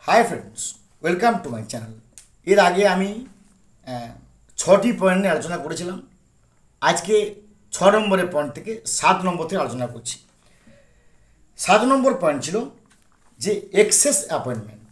Hi friends, welcome to my channel. এর আগে আমি 6টি পয়েন্ট নিয়ে আলোচনা করেছিলাম। আজকে 6 নম্বরের পয়েন্ট থেকে 7 নম্বর থেকে আলোচনা করছি। 7 নম্বর পয়েন্ট ছিল যে এক্সেস অ্যাপয়েন্টমেন্ট,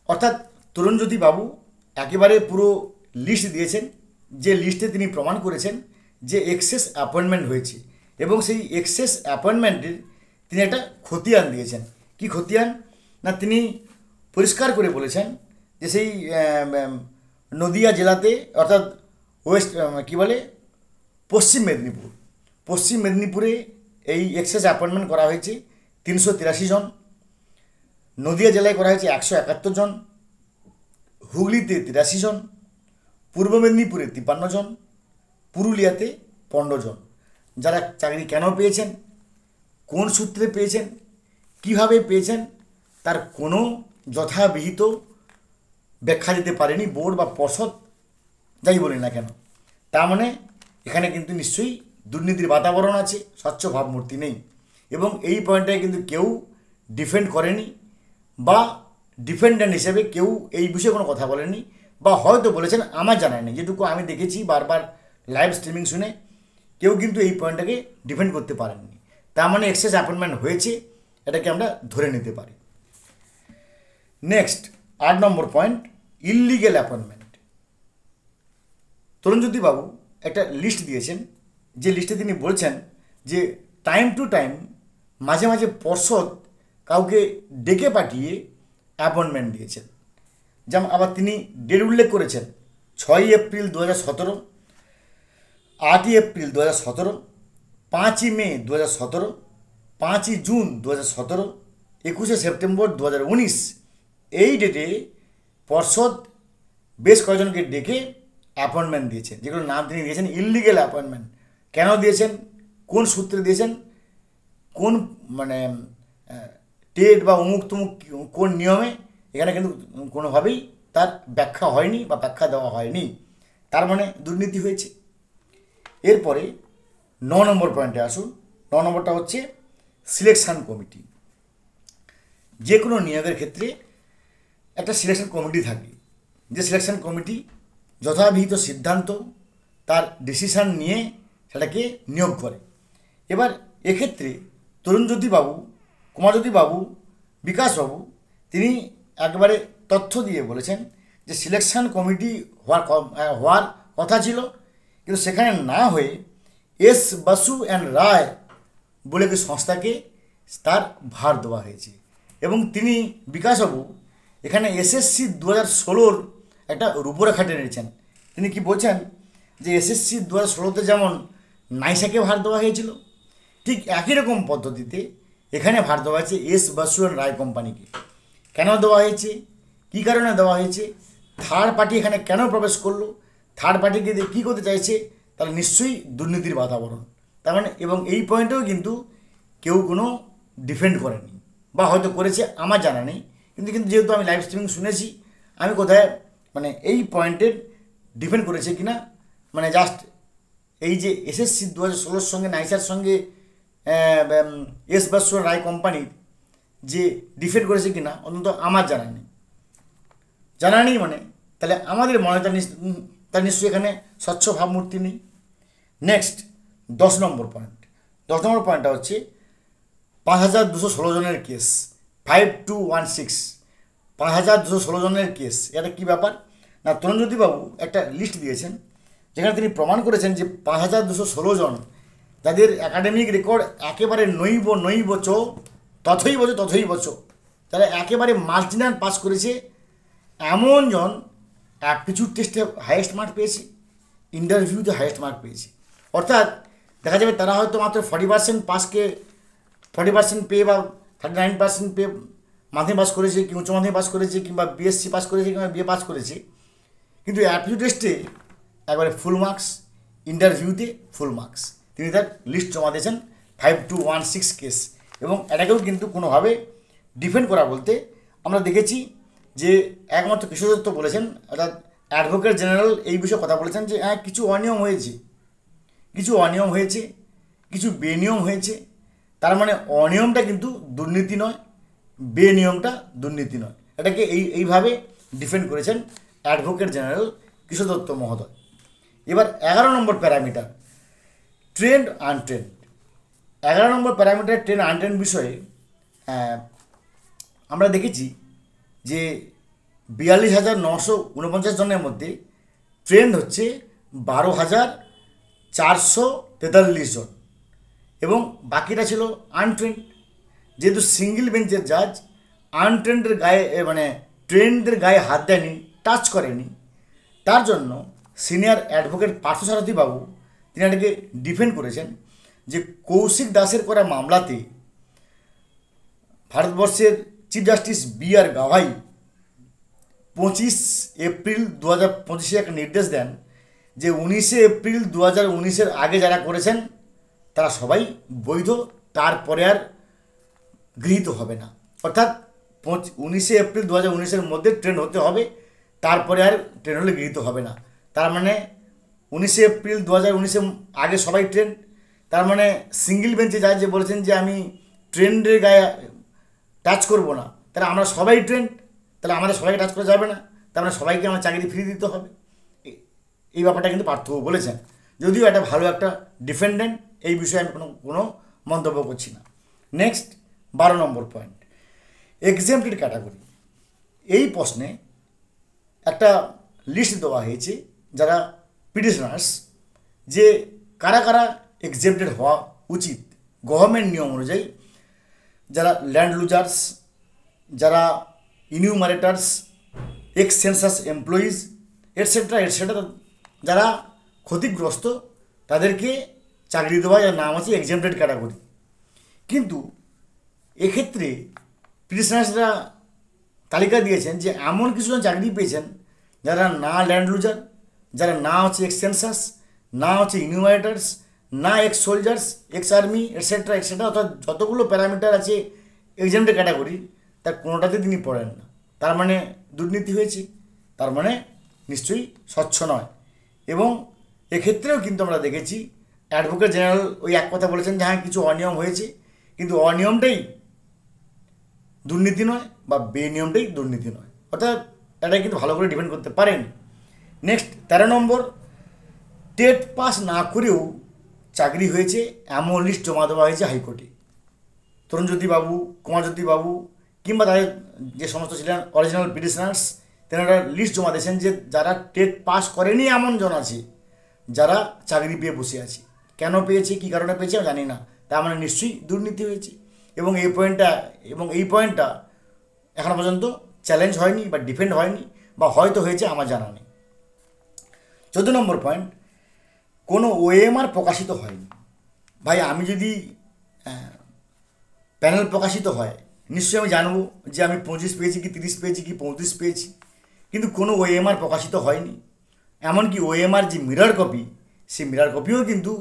অর্থাৎ তরুণজ্যোতি বাবু একেবারে পুরো লিস্ট দিয়েছেন, যে লিস্টে তিনি প্রমাণ করেছেন যে এক্সেস অ্যাপয়েন্টমেন্ট হয়েছে এবং সেই এক্সেস অ্যাপয়েন্টমেন্টের তিনি একটা খতিয়ান দিয়েছেন। কি খতিয়ান না, তিনি পরিষ্কার করে বলেছেন যে সেই নদিয়া জেলাতে, অর্থাৎ ওয়েস্ট কী বলে পশ্চিম মেদিনীপুরে এই এক্সেস অ্যাপয়েন্টমেন্ট করা হয়েছে 383 জন, নদিয়া জেলায় করা হয়েছে 171 জন, হুগলিতে 83 জন, পূর্ব মেদিনীপুরে 53 জন, পুরুলিয়াতে 15 জন। যারা চাকরি কেন পেয়েছেন, কোন সূত্রে পেয়েছেন, কিভাবে পেয়েছেন, তার কোনো যথাবিহিত ব্যাখ্যা দিতে পারেনি বোর্ড বা পর্ষদ, যাই বলি না কেন। তার মানে এখানে কিন্তু নিশ্চয়ই দুর্নীতির বাতাবরণ আছে, স্বচ্ছ ভাবমূর্তি নেই। এবং এই পয়েন্টটায় কিন্তু কেউ ডিফেন্ড করেনি বা ডিফেন্ডেন্ট হিসেবে কেউ এই বিষয়ে কোনো কথা বলেনি, বা হয়তো বলেছেন আমার জানা নেই। যেটুকু আমি দেখেছি বারবার লাইভ স্ট্রিমিং শুনে, কেউ কিন্তু এই পয়েন্টটাকে ডিফেন্ড করতে পারেননি। তার মানে এক্সেস অ্যাপয়েন্টমেন্ট হয়েছে, এটাকে আমরা ধরে নিতে পারি। নেক্সট 8 নম্বর পয়েন্ট, ইললিগেল অ্যাপয়েন্টমেন্ট। তরুণজ্যোতি বাবু একটা লিস্ট দিয়েছেন, যে লিস্টে তিনি বলছেন যে টাইম টু টাইম মাঝে মাঝে পর্ষদ কাউকে ডেকে পাঠিয়ে অ্যাপয়েন্টমেন্ট দিয়েছেন। যেমন আবার তিনি ডেট উল্লেখ করেছেন 6ই এপ্রিল 2017, 8ই এপ্রিল 2017, 5ই মে 2017, 5ই জুন 2017, 21শে সেপ্টেম্বর 2019। এই ডেটে পর্ষদ বেশ কয়েকজনকে ডেকে অ্যাপয়েন্টমেন্ট দিয়েছেন, যেগুলো নাম তিনি দিয়েছেন ইললিগেল অ্যাপয়েন্টমেন্ট। কেন দিয়েছেন, কোন সূত্রে দিয়েছেন, কোন মানে টেট বা অমুক তমুক কোন নিয়মে, এখানে কিন্তু কোনোভাবেই তার ব্যাখ্যা হয়নি বা ব্যাখ্যা দেওয়া হয়নি। তার মানে দুর্নীতি হয়েছে। এরপরে 9 নম্বর পয়েন্টে আসুন। 9 নম্বরটা হচ্ছে সিলেকশান কমিটি। যে কোনো নিয়োগের ক্ষেত্রে একটা সিলেকশন কমিটি থাকে, যে সিলেকশন কমিটি যথাবিহিত সিদ্ধান্ত, তার ডিসিশান নিয়ে সেটাকে নিয়োগ করে। এবার এক্ষেত্রে তরুণজ্যোতি বাবু, কুমারজ্যোতি বাবু, বিকাশ বাবু তিনি একেবারে তথ্য দিয়ে বলেছেন যে সিলেকশন কমিটি হওয়ার কথা ছিল, কিন্তু সেখানে না হয়ে এস বসু অ্যান্ড রায় বলে একটি সংস্থাকে তার ভার দেওয়া হয়েছে। এবং তিনি বিকাশবাবু এখানে এসএসসি 2016 একটা রূপরেখা টেনেছেন। তিনি কি বলছেন যে এসএসসি 2016-তে যেমন নাইসাকে ভার দেওয়া হয়েছিল, ঠিক একই রকম পদ্ধতিতে এখানে ভার দেওয়া হয়েছে এস বসু অ্যান্ড রায় কোম্পানিকে। কেন দেওয়া হয়েছে, কী কারণে দেওয়া হয়েছে, থার্ড পার্টি এখানে কেন প্রবেশ করলো, থার্ড পার্টিকে দিয়ে কী করতে চাইছে, তাহলে নিশ্চয়ই দুর্নীতির বাতাবরণ। তার মানে এবং এই পয়েন্টেও কিন্তু কেউ কোনো ডিফেন্ড করেনি, বা হয়তো করেছে আমার জানা নেই। কিন্তু যেহেতু আমি লাইভ স্ট্রিমিং শুনেছি, আমি কোথায় মানে এই পয়েন্টের ডিফেন্ড করেছে কিনা, মানে জাস্ট এই যে এসএসসি 2016-র সঙ্গে নাইসার সঙ্গে এস বসু রায় কোম্পানির যে ডিফেন্ড করেছে কিনা অন্তত আমার জানা নেই মানে তাহলে আমাদের মনে তার নিশ্চয়ই এখানে স্বচ্ছ ভাবমূর্তি নেই। নেক্সট 10 নম্বর পয়েন্ট। 10 নম্বর পয়েন্টটা হচ্ছে 5216 জনের কেস, 5216, 5216 জনের কেস। এটা কী ব্যাপার না, তরুণজ্যোতি বাবু একটা লিস্ট দিয়েছেন, যেখানে তিনি প্রমাণ করেছেন যে 5216 জন যাদের একাডেমিক রেকর্ড একেবারে নৈব চ তথৈব চ, তারা একেবারে মার্জিনাল পাস করেছে, এমন জন অ্যাপটিটিউড টেস্টে হাইয়েস্ট মার্ক পেয়েছে, ইন্টারভিউতে হাইয়েস্ট মার্ক পেয়েছে। অর্থাৎ দেখা যাবে তারা হয়তো মাত্র 40% পাসকে 40% পেয়ে বা 39% পেয়ে মাধ্যমিক পাস করেছে, কি উচ্চ মাধ্যমিক পাস করেছে, কিংবা বিএসসি পাস করেছে, কিংবা বিএ পাস করেছে, কিন্তু অ্যাপটিটিউড টেস্টে একবারে ফুল মার্কস, ইন্টারভিউতে ফুল মার্কস। তিনি তার লিস্ট জমা দিয়েছেন 5216 কেস। এবং এটাকেও কিন্তু কোনোভাবে ডিফেন্ড করা বলতে আমরা দেখেছি যে একমাত্র কিশোর দত্ত বলেছেন, অর্থাৎ অ্যাডভোকেট জেনারেল এই বিষয়ে কথা বলেছেন যে হ্যাঁ কিছু অনিয়ম হয়েছে, কিছু বেনিয়ম হয়েছে। তার মানে অনিয়মটা কিন্তু দুর্নীতি নয়, বেনিয়মটা দুর্নীতি নয়। এটাকে এইভাবে ডিফেন্ড করেছেন অ্যাডভোকেট জেনারেল কিশোর দত্ত মহোদয়। এবার 11 নম্বর প্যারামিটার, ট্রেন্ড আনট্রেন্ড। 11 নম্বর প্যারামিটার ট্রেন্ড আনট্রেন্ড বিষয়ে আমরা দেখেছি যে 42,949 জনের মধ্যে ট্রেন্ড হচ্ছে 12,443 জন এবং বাকিটা ছিল আনট্রেন্ড। যেহেতু সিঙ্গেল বেঞ্চের জাজ আনট্রেন্ডের গায়ে মানে ট্রেন্ডদের গায়ে হাত দেয়নি, টাচ করেনি, তার জন্য সিনিয়র অ্যাডভোকেট পার্থসারথী বাবু তিনি এটাকে ডিফেন্ড করেছেন যে কৌশিক দাসের করা মামলাতে ভারতবর্ষের chief justice B.R.. Gavai 25 April 2025 একটা নির্দেশ দেন যে 19 এপ্রিল 2019 আগে যারা করেছেন তারা সবাই বৈধ, তারপরে আর গৃহীত হবে না। অর্থাৎ 19 এপ্রিল 2019 মধ্যে ট্রেন্ড হতে হবে, তারপরে আর ট্রেন্ড হলে গৃহীত হবে না। তার মানে 19 এপ্রিল 2019 আগে সবাই ট্রেন্ড। তার মানে সিঙ্গেল বেঞ্চে জাজ যে বলেছেন যে আমি ট্রেন্ডের গায়ে টাচ করব না, তাহলে আমরা সবাই ট্রেন্ড, তাহলে আমাদের সবাইকে টাচ করা যাবে না, তার মানে সবাইকে আমার চাকরি ফিরিয়ে দিতে হবে। এই ব্যাপারটা কিন্তু পার্থক্য বলেছেন, যদিও এটা ভালো একটা ডিফেন্ডেন্ট, এই বিষয়ে আমি কোনো মন্তব্য করছি না। নেক্সট 12 নম্বর পয়েন্ট, এক্সেম্পটেড ক্যাটাগরি। এই প্রশ্নে একটা লিস্ট দেওয়া হয়েছে যারা পিটিশনার্স, যে কারা কারা এক্সেম্পটেড হওয়া উচিত গভর্নমেন্ট নিয়ম অনুযায়ী। যারা ল্যান্ড লুজার্স, যারা enumerators, ex census employees etcetera etcetera, যারা ক্ষতিগ্রস্ত তাদেরকে চাকরি দেওয়া, যার নাম আছে এক্সেম্পটেড ক্যাটাগরি। কিন্তু এক্ষেত্রে পিটিশনার্সরা তালিকা দিয়েছেন যে এমন কিছুজন চাকরি পেয়েছেন যারা না ল্যান্ড লুজার, যারা না হচ্ছে এক্স সেন্সাস, না হচ্ছে ইনিউমারেটার্স, না ex soldiers, ex army etcetera etcetera, অর্থাৎ যতগুলো প্যারামিটার আছে এক্সেম্পটেড ক্যাটাগরি তার কোনোটাতে তিনি পড়েন না। তার মানে দুর্নীতি হয়েছে, তার মানে নিশ্চয়ই স্বচ্ছ নয়। এবং এক্ষেত্রেও কিন্তু আমরা দেখেছি অ্যাডভোকেট জেনারেল ওই এক কথা বলেছেন যে হ্যাঁ কিছু অনিয়ম হয়েছে, কিন্তু অনিয়মটাই দুর্নীতি নয় বা বেনিয়মটাই দুর্নীতি নয়, অর্থাৎ এটাই কিন্তু ভালো করে ডিফেন্ড করতে পারেন। নেক্সট 13 নম্বর, টেট পাস না করেও চাকরি হয়েছে এমন লিস্ট জমা দেওয়া হয়েছে হাইকোর্টে। তরুণজ্যোতি বাবু, কুমারজ্যোতি বাবু কিংবা তাদের যে সমস্ত ছিলেন অরিজিনাল পিটিশনার্স, তেনারা লিস্ট জমা দিয়েছেন যে যারা টেট পাস করেনি এমন জন আছে যারা চাকরি পেয়ে বসে আছে। কেন পেয়েছে, কী কারণে পেয়েছে আমি জানি না, তার মানে নিশ্চয়ই দুর্নীতি হয়েছে। এবং এই পয়েন্টটা এখনও পর্যন্ত চ্যালেঞ্জ হয়নি বা ডিফেন্ড হয়নি, বা হয়তো হয়েছে আমার জানা নেই। 14 নম্বর পয়েন্ট, কোনো ওএমআর প্রকাশিত হয়নি। ভাই আমি যদি প্যানেল প্রকাশিত হয় নিশ্চয়ই আমি জানবো যে আমি 25 পেয়েছি কি 30 পেয়েছি কি 35 পেয়েছি, কিন্তু কোনো ওএমআর প্রকাশিত হয়নি। এমনকি ওএমআর যে মিরর কপি, সেই মিরর কপিও কিন্তু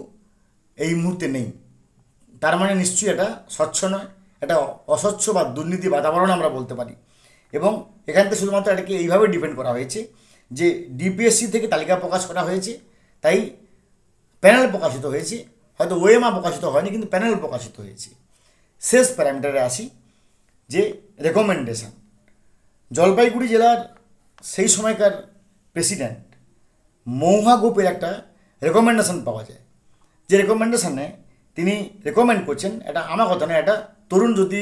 এই মুহূর্তে নেই। তার মানে নিশ্চয়ই এটা স্বচ্ছ নয়, এটা অস্বচ্ছ বা দুর্নীতি বাতাবরণ আমরা বলতে পারি। এবং এখান থেকে শুধুমাত্র এটাকে এইভাবে ডিপেন্ড করা হয়েছে যে ডিপিএসসি থেকে তালিকা প্রকাশ করা হয়েছে, তাই প্যানেল প্রকাশিত হয়েছে, হয়তো ওএমআর প্রকাশিত হয়নি কিন্তু প্যানেল প্রকাশিত হয়েছে। শেষ প্যারামিটারে আসি, যে রেকমেন্ডেশন। জলপাইগুড়ি জেলার সেই সময়কার প্রেসিডেন্ট মৌহা গোপের একটা রেকমেন্ডেশন পাওয়া যায়, যে রেকমেন্ডেশনে তিনি রেকমেন্ড করছেন, এটা আমার কথা নয়, এটা তরুণজ্যোতি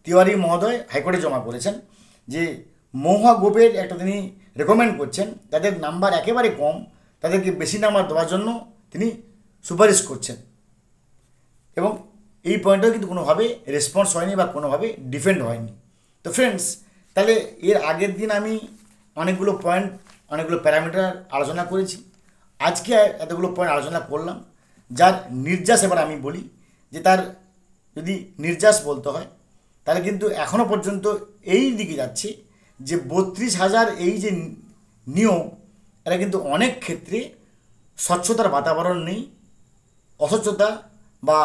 তিওয়ারি মহোদয় হাইকোর্টে জমা করেছেন, যে মৌহা গোপের একটা তিনি রেকমেন্ড করছেন যাদের নাম্বার একেবারে কম তাদেরকে বেশি নাম্বার দেওয়ার জন্য তিনি সুপারিশ করছেন। এবং এই পয়েন্টটাও কিন্তু কোনোভাবে রেসপন্স হয়নি বা কোনোভাবে ডিফেন্ড হয়নি। তো ফ্রেন্ডস, তাহলে এর আগের দিন আমি অনেকগুলো পয়েন্ট, অনেকগুলো প্যারামিটার আলোচনা করেছি, আজকে এতগুলো পয়েন্ট আলোচনা করলাম। যার নির্যাস এবার আমি বলি যে তার যদি নির্যাস বলতে হয় তাহলে কিন্তু এখনও পর্যন্ত এই দিকে যাচ্ছে যে 32,000 এই যে নিয়োগ, এটা কিন্তু অনেক ক্ষেত্রে স্বচ্ছতার বাতাবরণ নেই, অস্বচ্ছতা বা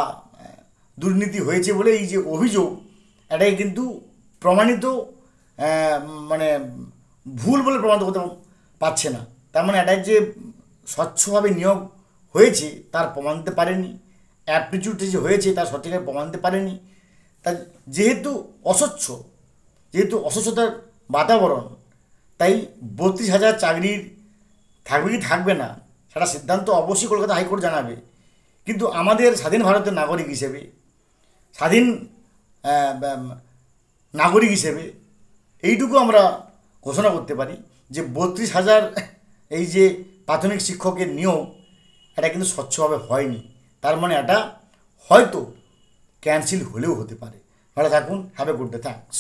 দুর্নীতি হয়েছে বলে এই যে অভিযোগ, এটাই কিন্তু প্রমাণিত মানে ভুল বলে প্রমাণিত করতে পারছে না। তার মানে এটাই যে স্বচ্ছভাবে নিয়োগ হয়েছে তার প্রমাণ দিতে পারেনি, অ্যাপটিটিউডে যে হয়েছে তার সঠিকভাবে প্রমাণ দিতে পারেনি। তা যেহেতু অস্বচ্ছতার বাতাবরণ, তাই 32,000 চাকরির থাকবে কি থাকবে না সেটা সিদ্ধান্ত অবশ্যই কলকাতা হাইকোর্ট জানাবে। কিন্তু আমাদের স্বাধীন ভারতের নাগরিক হিসেবে, স্বাধীন নাগরিক হিসেবে এইটুকু আমরা ঘোষণা করতে পারি যে 32,000 এই যে প্রাথমিক শিক্ষকের নিয়োগ, এটা কিন্তু স্বচ্ছভাবে হয়নি। তার মানে এটা হয়তো ক্যান্সেল হলেও হতে পারে। ভালো থাকুন, have a good day, thanks.